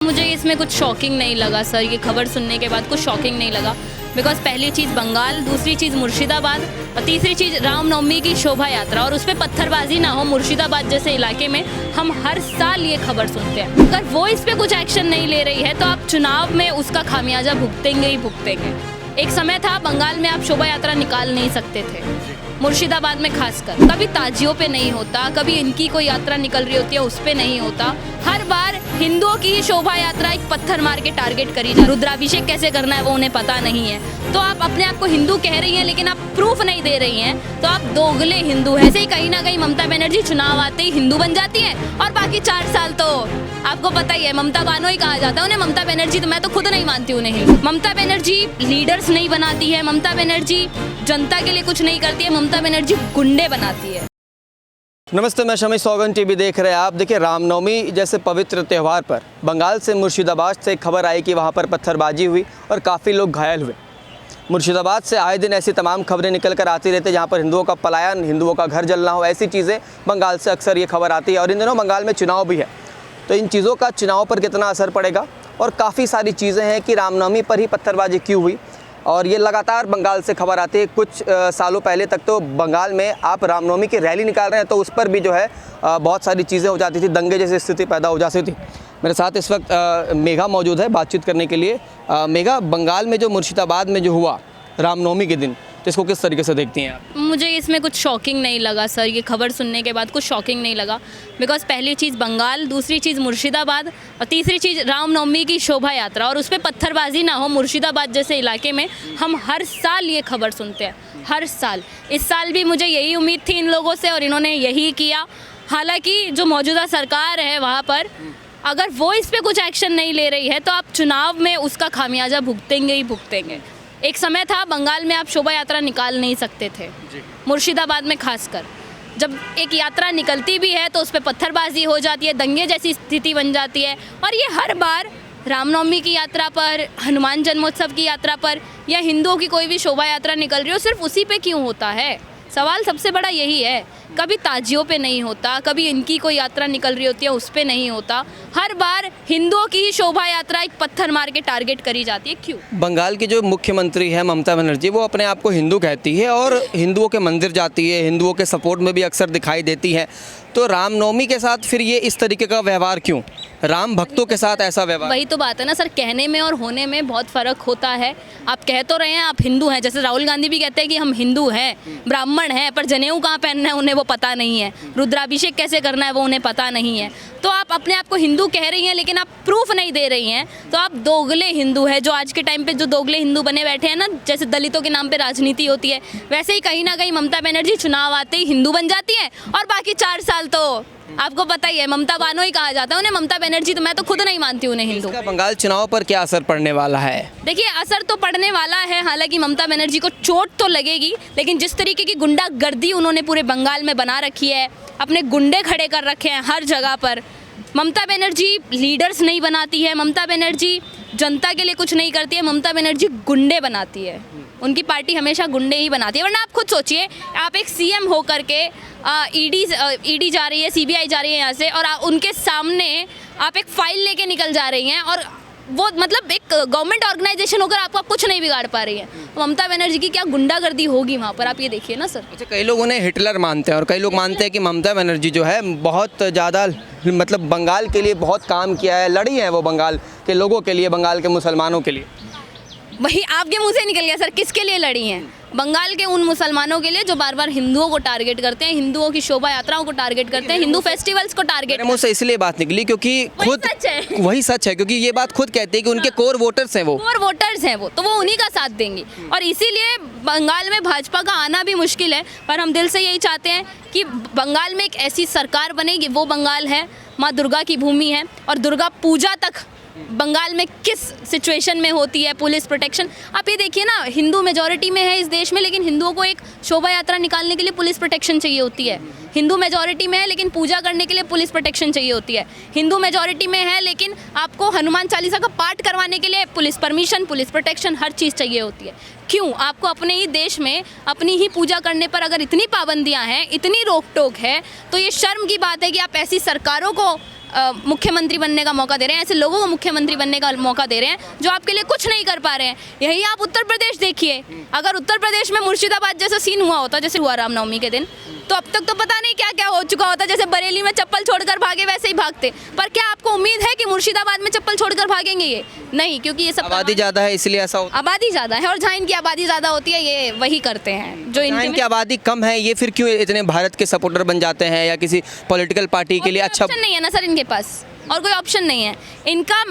मुझे इसमें कुछ शॉकिंग नहीं लगा सर, ये खबर सुनने के बाद कुछ शॉकिंग नहीं लगा। बिकॉज पहली चीज़ बंगाल, दूसरी चीज़ मुर्शिदाबाद और तीसरी चीज़ रामनवमी की शोभा यात्रा, और उस पर पत्थरबाजी ना हो मुर्शिदाबाद जैसे इलाके में। हम हर साल ये खबर सुनते हैं। अगर वो इस पर कुछ एक्शन नहीं ले रही है तो आप चुनाव में उसका खामियाजा भुगतेंगे ही भुगतेंगे। एक समय था बंगाल में आप शोभा यात्रा निकाल नहीं सकते थे, मुर्शिदाबाद में खासकर। कभी ताजियों पे नहीं होता, कभी इनकी कोई यात्रा निकल रही होती है उस पे नहीं होता। हर बार हिंदुओं की शोभा यात्रा एक पत्थर मार के टारगेट करी जा। रुद्राभिषेक कैसे करना है वो उन्हें पता नहीं है। तो आप अपने आप को हिंदू कह रही हैं लेकिन आप प्रूफ नहीं दे रही हैं, तो आप दोगले हिंदू हैं। ऐसे ही कहीं ना कहीं ममता बनर्जी चुनाव आते ही हिंदू बन जाती हैं और बाकी 4 साल तो आपको पता ही है ममता बानो ही कहा जाता है उन्हें। ममता बनर्जी तो मैं तो खुद नहीं मानती उन्हें हिंदू। ममता बनर्जी लीडर्स नहीं बनाती है, ममता बनर्जी जनता के लिए कुछ नहीं करती है, ममता बनर्जी गुंडे बनाती है। नमस्ते, मैं शमी सौगन टीवी देख रहे हैं आप। देखिए, रामनवमी जैसे पवित्र त्यौहार पर बंगाल से मुर्शिदाबाद से खबर आई कि वहां पर पत्थरबाजी हुई और काफ़ी लोग घायल हुए। मुर्शिदाबाद से आए दिन ऐसी तमाम खबरें निकल कर आती रहती है जहां पर हिंदुओं का पलायन, हिंदुओं का घर जलना हो, ऐसी चीज़ें बंगाल से अक्सर ये खबर आती है। और इन दिनों बंगाल में चुनाव भी है, तो इन चीज़ों का चुनाव पर कितना असर पड़ेगा, और काफ़ी सारी चीज़ें हैं कि रामनवमी पर ही पत्थरबाजी क्यों हुई। और ये लगातार बंगाल से खबर आती है। कुछ सालों पहले तक तो बंगाल में आप रामनवमी की रैली निकाल रहे हैं तो उस पर भी जो है बहुत सारी चीज़ें हो जाती थी, दंगे जैसी स्थिति पैदा हो जाती थी। मेरे साथ इस वक्त मेघा मौजूद है बातचीत करने के लिए। मेघा, बंगाल में जो मुर्शिदाबाद में जो हुआ रामनवमी के दिन, तो इसको किस तरीके से देखती हैं आप? मुझे इसमें कुछ शॉकिंग नहीं लगा सर, ये खबर सुनने के बाद कुछ शॉकिंग नहीं लगा। बिकॉज पहली चीज़ बंगाल, दूसरी चीज़ मुर्शिदाबाद और तीसरी चीज़ रामनवमी की शोभा यात्रा, और उस पर पत्थरबाजी ना हो मुर्शिदाबाद जैसे इलाके में। हम हर साल ये खबर सुनते हैं, हर साल। इस साल भी मुझे यही उम्मीद थी इन लोगों से और इन्होंने यही किया। हालांकि जो मौजूदा सरकार है वहाँ पर अगर वो इस पर कुछ एक्शन नहीं ले रही है तो आप चुनाव में उसका खामियाजा भुगतेंगे ही भुगतेंगे। एक समय था बंगाल में आप शोभा यात्रा निकाल नहीं सकते थे, मुर्शिदाबाद में खासकर। जब एक यात्रा निकलती भी है तो उस पर पत्थरबाजी हो जाती है, दंगे जैसी स्थिति बन जाती है। और ये हर बार रामनवमी की यात्रा पर, हनुमान जन्मोत्सव की यात्रा पर, या हिंदुओं की कोई भी शोभा यात्रा निकल रही हो, सिर्फ उसी पे क्यों होता है? सवाल सबसे बड़ा यही है। कभी ताजियों पे नहीं होता, कभी इनकी कोई यात्रा निकल रही होती है उस पे नहीं होता। हर बार हिंदुओं की ही शोभा यात्रा एक पत्थर मार के टारगेट करी जाती है, क्यों? बंगाल की जो मुख्यमंत्री है ममता बनर्जी, वो अपने आप को हिंदू कहती है और हिंदुओं के मंदिर जाती है, हिंदुओं के सपोर्ट में भी अक्सर दिखाई देती है। तो रामनवमी के साथ फिर ये इस तरीके का व्यवहार क्यों? राम भक्तों के साथ ऐसा व्यवहार? वही तो बात है ना सर, कहने में और होने में बहुत फ़र्क होता है। आप कह तो रहे हैं आप हिंदू हैं, जैसे राहुल गांधी भी कहते हैं कि हम हिंदू हैं, ब्राह्मण हैं, पर जनेऊ कहाँ पहनना है उन्हें वो पता नहीं है, रुद्राभिषेक कैसे करना है वो उन्हें पता नहीं है। तो आप अपने आप को हिंदू कह रही हैं लेकिन आप प्रूफ नहीं दे रही हैं, तो आप दोगले हिंदू हैं। जो आज के टाइम पे जो दोगले हिंदू बने बैठे हैं ना, जैसे दलितों के नाम पे राजनीति होती है, वैसे ही कहीं ना कहीं ममता बनर्जी चुनाव आते ही हिंदू बन जाती है और बाकी 4 साल तो आपको पता ही है ममता बानो ही कहा जाता है उन्हें। ममता बनर्जी तो मैं तो खुद नहीं मानती उन्हें हिंदू। बंगाल चुनाव पर क्या असर पड़ने वाला है? देखिए, असर तो पड़ने वाला है। हालांकि ममता बनर्जी को चोट तो लगेगी, लेकिन जिस तरीके की गुंडागर्दी उन्होंने पूरे बंगाल में बना रखी है, अपने गुंडे खड़े कर रखे हैं हर जगह पर। ममता बनर्जी लीडर्स नहीं बनाती है, ममता बनर्जी जनता के लिए कुछ नहीं करती है, ममता बनर्जी गुंडे बनाती है। उनकी पार्टी हमेशा गुंडे ही बनाती है। वरना आप खुद सोचिए, आप एक सीएम होकर के ईडी जा रही है, सीबीआई जा रही है यहाँ से, और उनके सामने आप एक फाइल लेके निकल जा रही हैं, और वो मतलब एक गवर्नमेंट ऑर्गेनाइजेशन होकर आपको कुछ नहीं बिगाड़ पा रही है। तो ममता बनर्जी की क्या गुंडागर्दी होगी वहाँ पर, आप ये देखिए ना सर। अच्छा, कई लोग उन्हें हिटलर मानते हैं और कई लोग मानते हैं कि ममता बनर्जी जो है बहुत ज़्यादा मतलब बंगाल के लिए बहुत काम किया है, लड़ी है वो बंगाल के लोगों के लिए, बंगाल के मुसलमानों के लिए। वही आपके मुंह से निकल गया सर, किसके लिए लड़ी हैं? बंगाल के उन मुसलमानों के लिए जो बार बार हिंदुओं को टारगेट करते हैं, हिंदुओं की शोभा यात्राओं को टारगेट करते हैं, हिंदू फेस्टिवल्स को टारगेट। मुझ से इसलिए बात निकली क्योंकि खुद वही सच है, क्योंकि ये बात खुद कहते हैं कि उनके कोर वोटर्स हैं, वो कोर वोटर्स हैं वो, तो वो उन्हीं का साथ देंगी। और इसीलिए बंगाल में भाजपा का आना भी मुश्किल है। पर हम दिल से यही चाहते हैं कि बंगाल में एक ऐसी सरकार बनेगी, वो बंगाल है माँ दुर्गा की भूमि है, और दुर्गा पूजा तक बंगाल में किस सिचुएशन में होती है, पुलिस प्रोटेक्शन। आप ये देखिए ना, हिंदू मेजॉरिटी में है इस देश में, लेकिन हिंदुओं को एक शोभा यात्रा निकालने के लिए पुलिस प्रोटेक्शन चाहिए होती है। हिंदू मेजॉरिटी में है लेकिन पूजा करने के लिए पुलिस प्रोटेक्शन चाहिए होती है। हिंदू मेजॉरिटी में है लेकिन आपको हनुमान चालीसा का पाठ करवाने के लिए पुलिस परमिशन, पुलिस प्रोटेक्शन, हर चीज़ चाहिए होती है। क्यों? आपको अपने ही देश में अपनी ही पूजा करने पर अगर इतनी पाबंदियां हैं, इतनी रोक टोक है, तो ये शर्म की बात है कि आप ऐसी सरकारों को मुख्यमंत्री बनने का मौका दे रहे हैं, ऐसे लोगों को मुख्यमंत्री बनने का मौका दे रहे हैं जो आपके लिए कुछ नहीं कर पा रहे हैं। यही आप उत्तर प्रदेश देखिए, अगर उत्तर प्रदेश में मुर्शिदाबाद जैसा सीन हुआ होता जैसे हुआ रामनवमी के दिन, तो अब तक तो पता नहीं क्या क्या हो चुका होता। जैसे बरेली में चप्पल छोड़कर भागे वैसे ही भागते। पर क्या आपको उम्मीद है कि मुर्शिदाबाद में चप्पल छोड़कर भागेंगे ये? नहीं, क्योंकि ये सब आबादी ज़्यादा है इसलिए ऐसा होता आबादी ज़्यादा है, और जहाँ इनकी आबादी ज़्यादा होती है ये वही करते हैं जो है। इनके इनकी आबादी कम है, ये फिर क्यों इतने भारत के सपोर्टर बन जाते हैं या किसी पॉलिटिकल पार्टी के लिए अच्छा? ऑप्शन नहीं है ना सर इनके पास, और कोई ऑप्शन नहीं है। इनका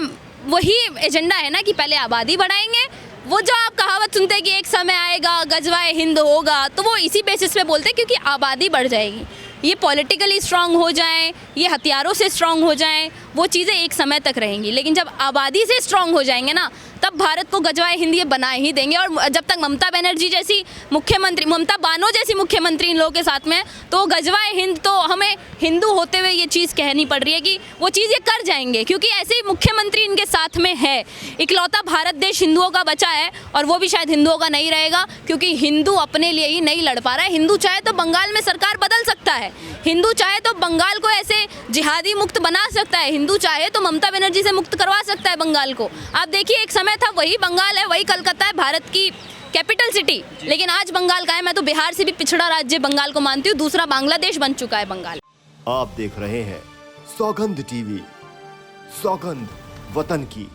वही एजेंडा है ना कि पहले आबादी बढ़ाएंगे। वो जो आप कहावत सुनते हैं कि एक समय आएगा गजवाए हिंद होगा, तो वो इसी बेसिस पे बोलते हैं क्योंकि आबादी बढ़ जाएगी। ये पॉलिटिकली स्ट्रांग हो जाएं, ये हथियारों से स्ट्रांग हो जाएं, वो चीज़ें एक समय तक रहेंगी। लेकिन जब आबादी से स्ट्रांग हो जाएंगे ना, तब भारत को गजवाए हिंद ये बना ही देंगे। और जब तक ममता बनर्जी जैसी मुख्यमंत्री, ममता बानो जैसी मुख्यमंत्री इन लोगों के साथ में, तो गजवाए हिंद तो हमें हिंदू होते हुए ये चीज़ कहनी पड़ रही है कि वो चीज़ ये कर जाएंगे, क्योंकि ऐसे ही मुख्यमंत्री इनके साथ में है। इकलौता भारत देश हिंदुओं का बचा है, और वो भी शायद हिंदुओं का नहीं रहेगा, क्योंकि हिंदू अपने लिए ही नहीं लड़ पा रहा है। हिंदू चाहे तो बंगाल में सरकार बदल सकता है, हिंदू चाहे तो बंगाल को ऐसे जिहादी मुक्त बना सकता है, हिंदू चाहे तो ममता बनर्जी से मुक्त करवा सकता है बंगाल को। आप देखिए एक समय था वही बंगाल है, वही कलकत्ता है भारत की कैपिटल सिटी, लेकिन आज बंगाल का है। मैं तो बिहार से भी पिछड़ा राज्य बंगाल को मानती हूँ, दूसरा बांग्लादेश बन चुका है बंगाल। आप देख रहे हैं सौगंध टीवी, सौगंध वतन की।